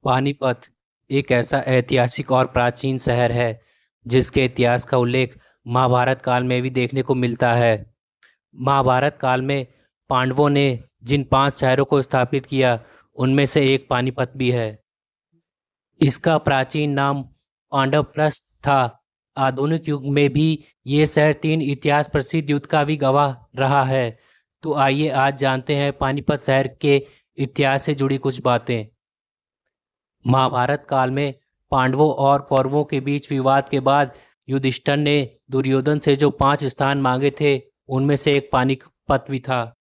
पानीपत एक ऐसा ऐतिहासिक और प्राचीन शहर है जिसके इतिहास का उल्लेख महाभारत काल में भी देखने को मिलता है। महाभारत काल में पांडवों ने जिन 5 शहरों को स्थापित किया उनमें से एक पानीपत भी है। इसका प्राचीन नाम पांडवप्रस्थ था। आधुनिक युग में भी ये शहर 3 इतिहास प्रसिद्ध युद्ध का भी गवाह रहा है। तो आइए आज जानते हैं पानीपत शहर के इतिहास से जुड़ी कुछ बातें। महाभारत काल में पांडवों और कौरवों के बीच विवाद के बाद युधिष्ठिर ने दुर्योधन से जो 5 स्थान मांगे थे उनमें से एक पानीपत भी था।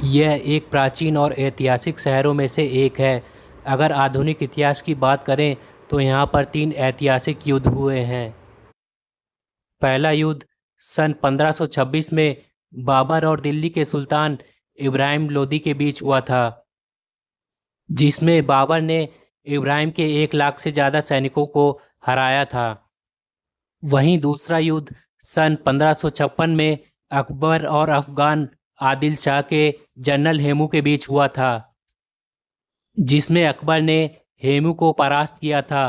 यह एक प्राचीन और ऐतिहासिक शहरों में से एक है। अगर आधुनिक इतिहास की बात करें तो यहाँ पर 3 ऐतिहासिक युद्ध हुए हैं। पहला युद्ध सन 1526 में बाबर और दिल्ली के सुल्तान इब्राहिम लोदी के बीच हुआ था, जिसमें बाबर ने इब्राहिम के 1 लाख से ज़्यादा सैनिकों को हराया था। वहीं दूसरा युद्ध सन 1556 में अकबर और अफगान आदिल शाह के जनरल हेमू के बीच हुआ था, जिसमें अकबर ने हेमू को परास्त किया था।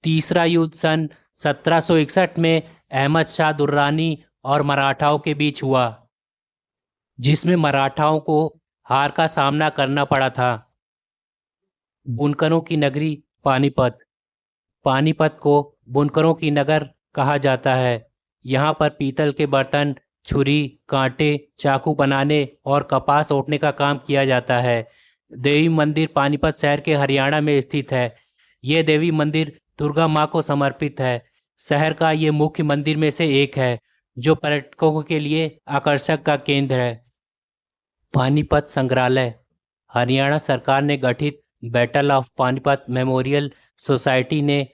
तीसरा युद्ध सन 1761 में अहमद शाह दुर्रानी और मराठाओं के बीच हुआ, जिसमें मराठाओं को हार का सामना करना पड़ा था। बुनकरों की नगरी पानीपत। पानीपत को बुनकरों की नगर कहा जाता है। यहाँ पर पीतल के बर्तन, छुरी, कांटे, चाकू बनाने और कपास ओटने का काम किया जाता है। देवी मंदिर पानीपत शहर के हरियाणा में स्थित है। ये देवी मंदिर दुर्गा माँ को समर्पित है। शहर का ये मुख्य मंदिर में से एक है जो पर्यटकों के लिए आकर्षक का केंद्र है। पानीपत संग्रहालय। हरियाणा सरकार ने गठित battle of Panipat memorial society ने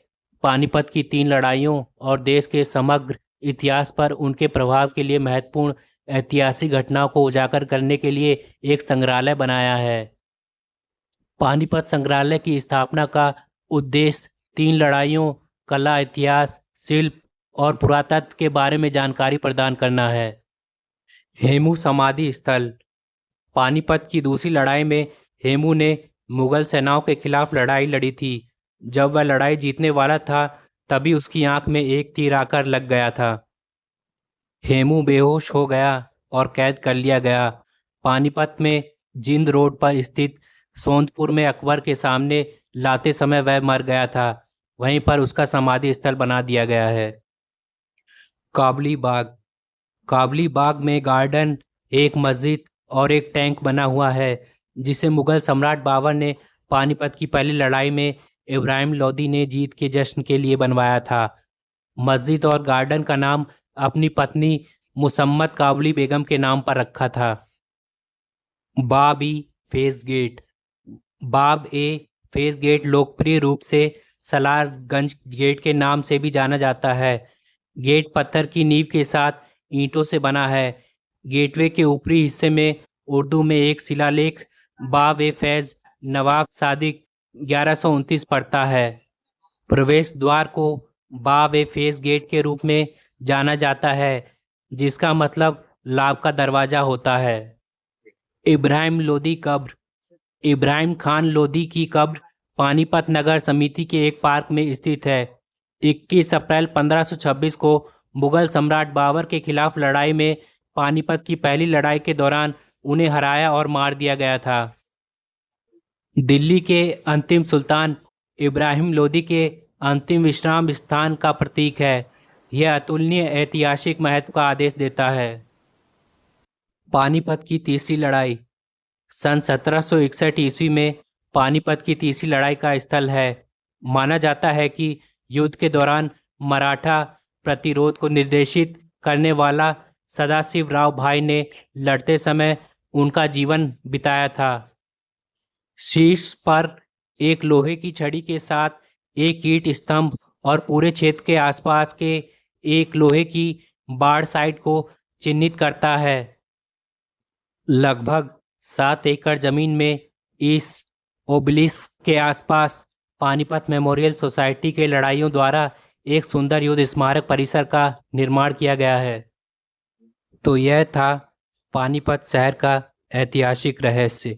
पानीपत की 3 लड़ाइयों और देश के समग्र इतिहास पर उनके प्रभाव के लिए महत्वपूर्ण ऐतिहासिक घटनाओं को उजागर करने के लिए एक संग्रहालय बनाया है। पानीपत संग्रहालय की स्थापना का उद्देश्य 3 लड़ाइयों, कला, इतिहास, शिल्प और पुरातत्व के बारे में जानकारी प्रदान करना है। हेमू समाधि स्थल। पानीपत की दूसरी लड़ाई में हेमू ने मुगल सेनाओं के खिलाफ लड़ाई लड़ी थी। जब वह लड़ाई जीतने वाला था तभी उसकी आंख में एक तीर आकर लग गया था। हेमू बेहोश हो गया और कैद कर लिया गया। पानीपत में जिंद रोड पर स्थित सोंदपुर में अकबर के सामने लाते समय वह मर गया था। वहीं पर उसका समाधि स्थल बना दिया गया है। काबली बाग। काबली बाग में गार्डन, एक मस्जिद और एक टैंक बना हुआ है, जिसे मुगल सम्राट बाबर ने पानीपत की पहली लड़ाई में इब्राहिम लोदी ने जीत के जश्न के लिए बनवाया था। मस्जिद और गार्डन का नाम अपनी पत्नी मुसम्मत काबली बेगम के नाम पर रखा था। बाब ई फेस गेट। बाब ए फेस गेट लोकप्रिय रूप से सलारगंज गेट के नाम से भी जाना जाता है। गेट पत्थर की नींव के साथ ईंटों से बना है। गेटवे के ऊपरी हिस्से में उर्दू में एक शिलालेख बाब ए फैज नवाब सादिक 1129 पड़ता है। प्रवेश द्वार को बाब ए फेस गेट के रूप में जाना जाता है, जिसका मतलब लाभ का दरवाजा होता है। इब्राहिम लोदी कब्र। इब्राहिम खान लोदी की कब्र पानीपत नगर समिति के एक पार्क में स्थित है। 21 अप्रैल 1526 को मुगल सम्राट बाबर के खिलाफ लड़ाई में पानीपत की पहली लड़ाई के दौरान उन्हें हराया और मार दिया गया था। दिल्ली के अंतिम सुल्तान इब्राहिम लोदी के अंतिम विश्राम स्थान का प्रतीक है। यह अतुलनीय ऐतिहासिक महत्व का आदेश देता है। पानीपत की तीसरी लड़ाई सन 1761 ईस्वी में पानीपत की तीसरी लड़ाई का स्थल है। माना जाता है कि युद्ध के दौरान मराठा प्रतिरोध को निर्देशित करने वाला सदाशिव राव भाई ने लड़ते समय उनका जीवन बिताया था। शीर्ष पर एक लोहे की छड़ी के साथ एक ईंट स्तंभ और पूरे क्षेत्र के आसपास के एक लोहे की बाड़ साइट को चिन्हित करता है। लगभग 7 एकड़ जमीन में इस ओबलिस्क के आसपास पानीपत मेमोरियल सोसाइटी के लड़ाइयों द्वारा एक सुंदर युद्ध स्मारक परिसर का निर्माण किया गया है। तो यह था पानीपत शहर का ऐतिहासिक रहस्य।